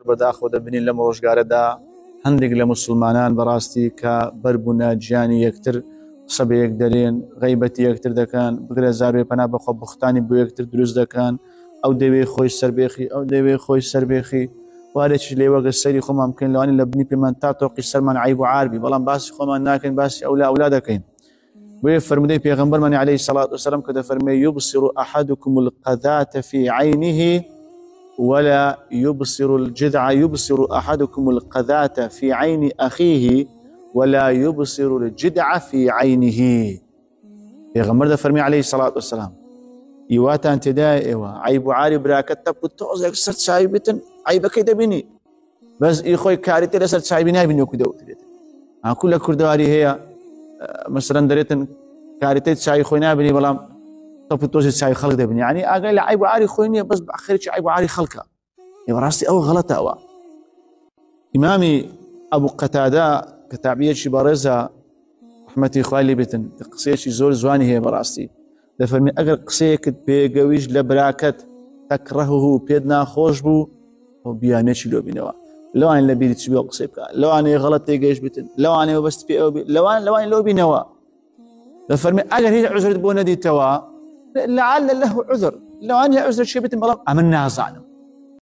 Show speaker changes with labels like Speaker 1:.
Speaker 1: بەداخۆ دەبینین لەم ڕۆژگارەدا هەندێک لە مسلمانان بەڕاستی کە بەربوونە گیانی یەکتر قسە بە یەک دەرێن، غەیبەتی یەکتر دەکەن، بگرە زاروێ پەنا بەخۆ بوختانی بۆ یەکتر دروست دەکەن، ئەو دەوێ خۆی سەربێخی، ئەو دەوێ خۆی سەربێخی. وارێکی لێوەگە سەری خۆمان بکەین لەوانی لە بنی پێمان تا تۆقی سەرمان عیب و عاربی، بەڵام باسی خۆمان ناکەین، باسی ئەولا دەکەین. بۆیە فەرمودەی پێغەمبەرمان عەلەیهی سەڵات وسەلام کە دەفەرمێ یوبصر أحدكم القذاة في عينه ولا يبصر الجذع، يبصر أحدكم القذاة في عين أخيه ولا يبصر الجدع في عينه. پێغەمبەر دەفەرمێ عەلەیهی سەڵات وسەلام ئیواتان تێدایە ئێوە عیب و عاری براکەت تەپوت تۆزێک سەر چاوی بتن عیبەکەی دەبینی، بەس ئیخۆی کاریتێ لەسەر چاوی نابینی وەکو دەوترێت. هاکو لە کوردەواری هەیە مثلا دەرێتن کاریتەی چاوی خۆی نابینی بەڵام تەپوت تۆزی چاوی خەڵک دەبینی، یعنی ئاگای لە عیب و عاری خۆی نییە، بەس بەخێرێکی عیب و عاری خەڵکە. بەڕاستی ئەوە غەڵەتە. ئەوە ئیمامی ئەبوو قەتادە کە تابعیەکی بەڕێزە ڕەحمەتی خوای لێ بێتن، قسەیەکی زۆر جوانی هەیە بەڕاستی. دەفەرمێ ئەگەر قسەیەکت پێگەویش لە براکەت تەکڕەهه پێت ناخۆش بوو، بیانێکی لۆ بینەوە، لەوان لە بیری چ بێ قسەی بکە، لەوانەیە غەڵەت تێگەیشت بێتن، لەوانەیە بەست پێ ئەو لەوان لۆ بینەوە. دەفەرمێ ئەگەر هیچ عوزرت بۆ نەدیتەوە لەعل له عذر، لەوانەیە عوزر شێ بێتن بەڵام ئەمن نازانم.